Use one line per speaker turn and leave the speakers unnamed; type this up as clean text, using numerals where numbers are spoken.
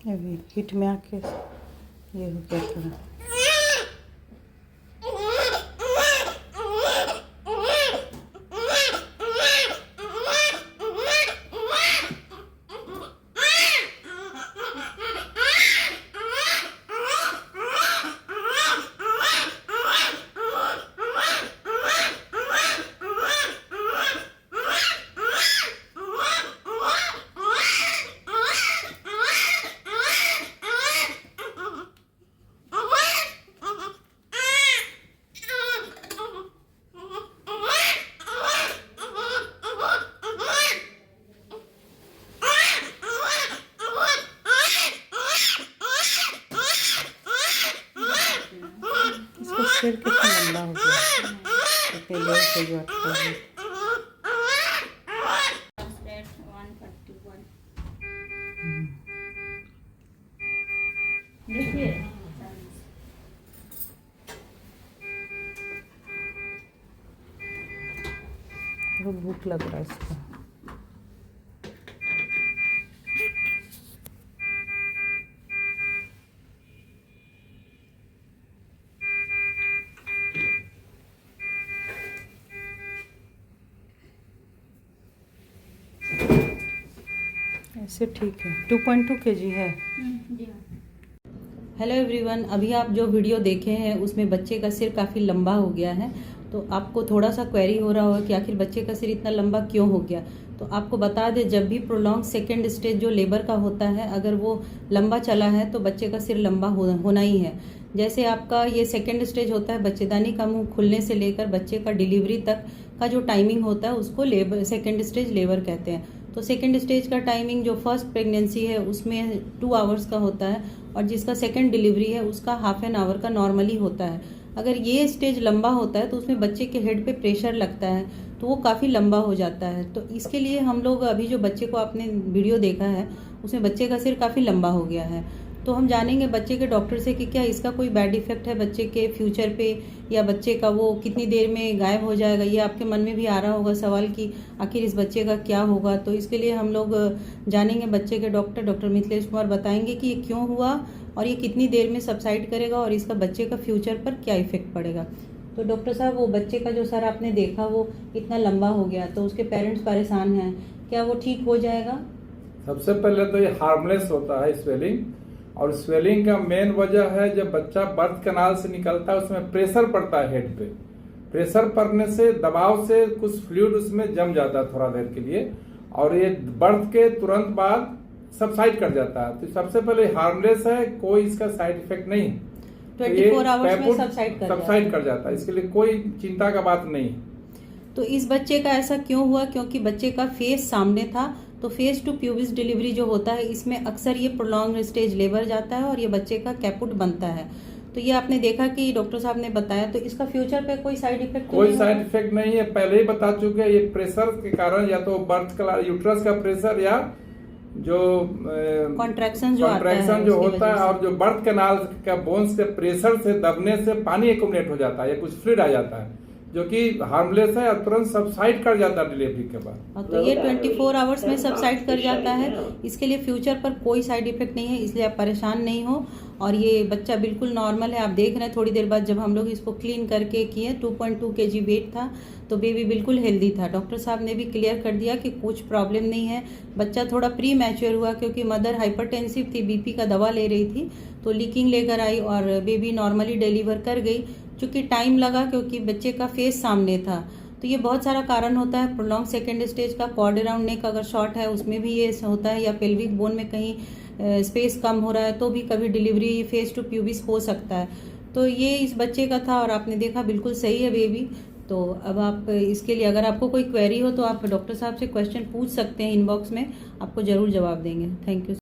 अभी हिट में आके ये हो गया थोड़ा। सिर कितना लंबा हो गया, तो पहले से जो अटका है।
देखिए
बहुत भूख लग रहा है इसका। ऐसे ठीक है। 2.2 kg है। हेलो एवरीवन, अभी आप जो वीडियो देखे हैं उसमें बच्चे का सिर काफ़ी लंबा हो गया है। तो आपको थोड़ा सा क्वेरी हो रहा होगा कि आखिर बच्चे का सिर इतना लंबा क्यों हो गया। तो आपको बता दें, जब भी प्रोलॉन्ग सेकेंड स्टेज जो लेबर का होता है, अगर वो लंबा चला है तो बच्चे का सिर लंबा होना ही है। जैसे आपका ये सेकेंड स्टेज होता है, बच्चेदानी का मुंह खुलने से लेकर बच्चे का डिलीवरी तक का जो टाइमिंग होता है उसको लेबर सेकेंड स्टेज लेबर कहते हैं। तो सेकेंड स्टेज का टाइमिंग जो फर्स्ट प्रेगनेंसी है उसमें 2 आवर्स का होता है, और जिसका सेकेंड डिलीवरी है उसका हाफ एन आवर का नॉर्मली होता है। अगर ये स्टेज लंबा होता है तो उसमें बच्चे के हेड पे प्रेशर लगता है, तो वो काफ़ी लंबा हो जाता है। तो इसके लिए हम लोग अभी जो बच्चे को आपने वीडियो देखा है उसमें बच्चे का सिर काफ़ी लंबा हो गया है। तो हम जानेंगे बच्चे के डॉक्टर से कि क्या इसका कोई बैड इफेक्ट है बच्चे के फ्यूचर पे, या बच्चे का वो कितनी देर में गायब हो जाएगा। ये आपके मन में भी आ रहा होगा सवाल कि आखिर इस बच्चे का क्या होगा। तो इसके लिए हम लोग जानेंगे बच्चे के डॉक्टर मिथिलेश कुमार बताएंगे कि ये क्यों हुआ और ये कितनी देर में सबसाइड करेगा और इसका बच्चे का फ्यूचर पर क्या इफेक्ट पड़ेगा। तो डॉक्टर साहब, वो बच्चे का जो सर आपने देखा वो इतना लंबा हो गया, तो उसके पेरेंट्स परेशान हैं, क्या वो ठीक हो जाएगा?
सबसे पहले तो ये हार्मलेस होता है स्वेलिंग, और स्वेलिंग का मेन वजह है जब बच्चा बर्थ कैनाल से निकलता है उसमें प्रेशर पड़ता है हेड पे। प्रेशर पड़ने से, दबाव से कुछ फ्लूइड उसमें जम जाता है थोड़ा देर के लिए, और ये बर्थ के तुरंत बाद सबसाइड कर जाता है। तो सबसे पहले हार्मलेस है, कोई इसका साइड इफेक्ट नहीं।
24 आवर्स में सबसाइड
कर जाता है, इसके लिए कोई चिंता का बात नहीं है।
तो इस बच्चे का ऐसा क्यों हुआ? क्योंकि बच्चे का फेस सामने था। तो फेस टू प्यूबिस डिलीवरी जो होता है इसमें अक्सर ये प्रोलॉन्ग स्टेज लेबर जाता है और ये बच्चे का कैपुट बनता है। तो ये आपने देखा कि डॉक्टर साहब ने बताया। तो इसका फ्यूचर पे कोई साइड इफेक्ट
कोई साइड इफेक्ट नहीं है, पहले ही बता चुके हैं। ये प्रेशर के कारण, या तो बर्थ का यूट्रस का प्रेशर, या जो
कॉन्ट्रैक्शन
जो होता है, और जो बर्थ कैनाल का बोन्स के प्रेशर से दबने से पानी एक्युमुलेट हो जाता है या कुछ फ्लूइड आ जाता है, जो कि हार्मलेस है और तुरंत सबसाइड कर जाता है डिलीवरी के बाद।
तो ये 24 आवर्स में सबसाइड कर जाता है। इसके लिए फ्यूचर पर कोई साइड इफेक्ट नहीं है, इसलिए आप परेशान नहीं हो। और ये बच्चा बिल्कुल नॉर्मल है। आप देख रहे हैं थोड़ी देर बाद जब हम लोग इसको क्लीन करके किए, 2.2 kg वेट था, तो बेबी बिल्कुल हेल्दी था। डॉक्टर साहब ने भी क्लियर कर दिया कि कुछ प्रॉब्लम नहीं है। बच्चा थोड़ा प्री मैच्योर हुआ क्योंकि मदर हाइपरटेंसिव थी, बीपी का दवा ले रही थी, तो लीकिंग लेकर आई और बेबी नॉर्मली डिलीवर कर गई। चूँकि टाइम लगा क्योंकि बच्चे का फेस सामने था। तो ये बहुत सारा कारण होता है। प्रोलॉन्ग सेकेंड स्टेज का कॉर्ड अराउंड नेक अगर शॉर्ट है उसमें भी ये होता है, या पेल्विक बोन में कहीं स्पेस कम हो रहा है तो भी कभी डिलीवरी फेस टू प्यूबिस हो सकता है। तो ये इस बच्चे का था और आपने देखा बिल्कुल सही है बेबी। तो अब आप इसके लिए अगर आपको कोई क्वेरी हो तो आप डॉक्टर साहब से क्वेश्चन पूछ सकते हैं इनबॉक्स में, आपको ज़रूर जवाब देंगे। Thank you.